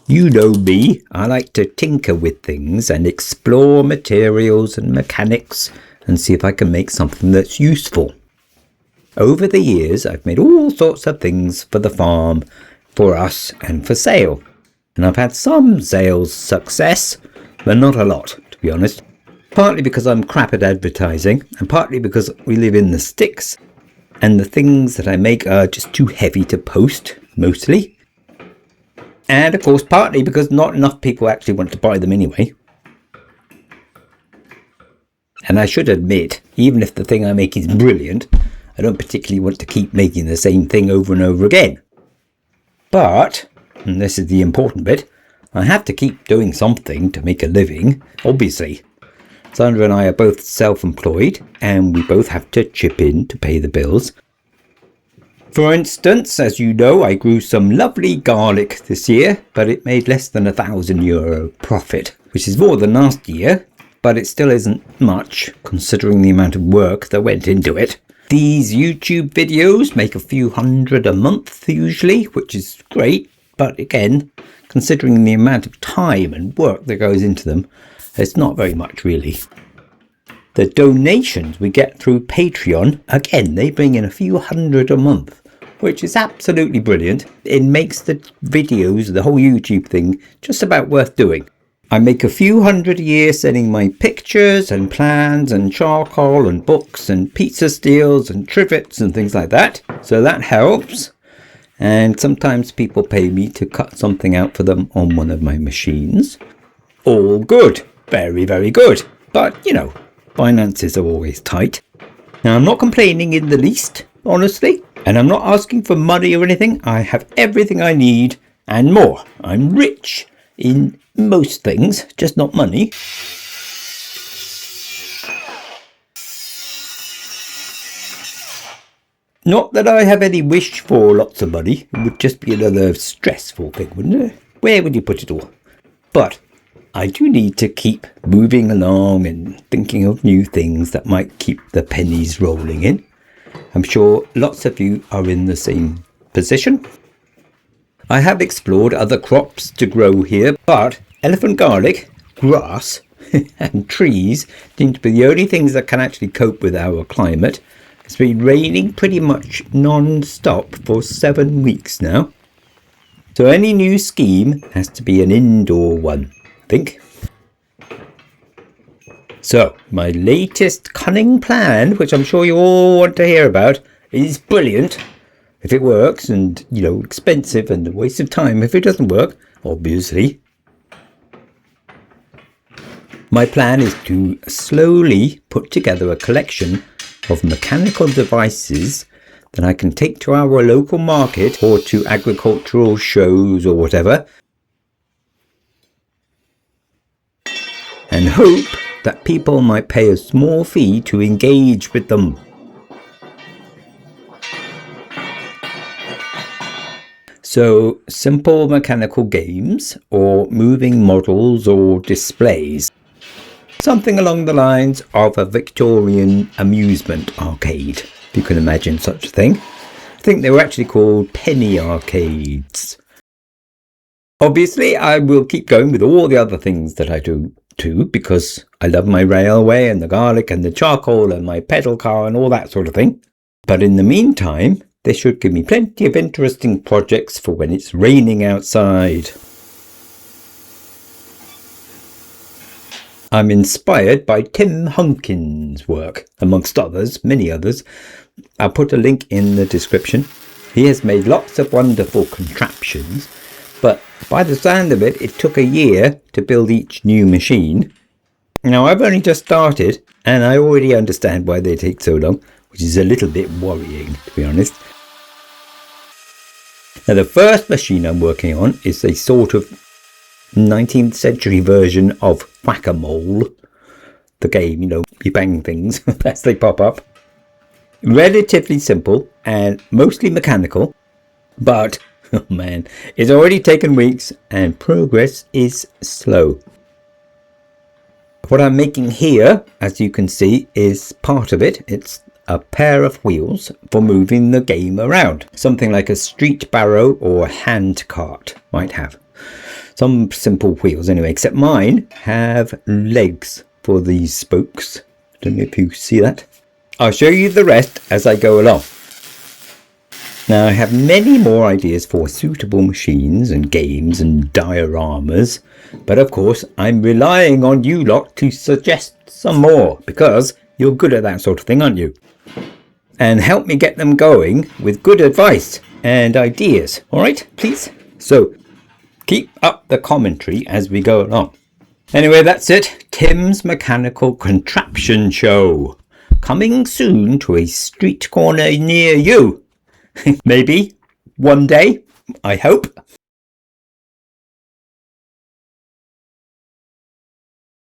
You know me, I like to tinker with things and explore materials and mechanics and see if I can make something that's useful. Over the years, I've made all sorts of things for the farm, for us, and for sale. And I've had some sales success, but not a lot, to be honest. Partly because I'm crap at advertising, and partly because we live in the sticks, and the things that I make are just too heavy to post, mostly. And of course, partly because not enough people actually want to buy them anyway. And I should admit, even if the thing I make is brilliant, I don't particularly want to keep making the same thing over and over again. But, and this is the important bit, I have to keep doing something to make a living, obviously. Sandra and I are both self-employed, and we both have to chip in to pay the bills. For instance, as you know, I grew some lovely garlic this year, but it made less than €1,000 profit, which is more than last year, but it still isn't much, considering the amount of work that went into it. These YouTube videos make a few hundred a month usually, which is great, but again, considering the amount of time and work that goes into them, it's not very much really. The donations we get through Patreon, again, they bring in a few hundred a month, which is absolutely brilliant. It makes the videos, the whole YouTube thing, just about worth doing. I make a few hundred a year selling my pictures and plans and charcoal and books and pizza steels and trivets and things like that. So that helps. And sometimes people pay me to cut something out for them on one of my machines. All good. Very, very good. But, you know, finances are always tight. Now, I'm not complaining in the least, honestly. And I'm not asking for money or anything. I have everything I need and more. I'm rich in most things, just not money. Not that I have any wish for lots of money. It would just be another stressful thing, wouldn't it? Where would you put it all? But I do need to keep moving along and thinking of new things that might keep the pennies rolling in. I'm sure lots of you are in the same position. I have explored other crops to grow here, but elephant garlic, grass and trees seem to be the only things that can actually cope with our climate. It's been raining pretty much non-stop for 7 weeks now. So any new scheme has to be an indoor one, I think. So my latest cunning plan, which I'm sure you all want to hear about, is brilliant. If it works, and, you know, expensive and a waste of time if it doesn't work, obviously. My plan is to slowly put together a collection of mechanical devices that I can take to our local market or to agricultural shows or whatever, and hope that people might pay a small fee to engage with them. So, simple mechanical games, or moving models or displays. Something along the lines of a Victorian amusement arcade, if you can imagine such a thing. I think they were actually called penny arcades. Obviously, I will keep going with all the other things that I do too, because I love my railway and the garlic and the charcoal and my pedal car and all that sort of thing. But in the meantime, they should give me plenty of interesting projects for when it's raining outside. I'm inspired by Tim Hunkin's work, amongst others, many others. I'll put a link in the description. He has made lots of wonderful contraptions, but by the sound of it, it took a year to build each new machine. Now, I've only just started, and I already understand why they take so long, which is a little bit worrying, to be honest. Now, the first machine I'm working on is a sort of 19th century version of Whack-A-Mole. The game, you know, you bang things as they pop up. Relatively simple and mostly mechanical, but, oh man, it's already taken weeks and progress is slow. What I'm making here, as you can see, is part of it. It's a pair of wheels for moving the game around. Something like a street barrow or handcart might have. Some simple wheels anyway, except mine have legs for these spokes. Don't know if you see that. I'll show you the rest as I go along. Now I have many more ideas for suitable machines and games and dioramas, but of course I'm relying on you lot to suggest some more, because you're good at that sort of thing, aren't you? And help me get them going with good advice and ideas, alright, please? So keep up the commentary as we go along. Anyway, that's it. Tim's Mechanical Contraption Show. Coming soon to a street corner near you. Maybe one day, I hope.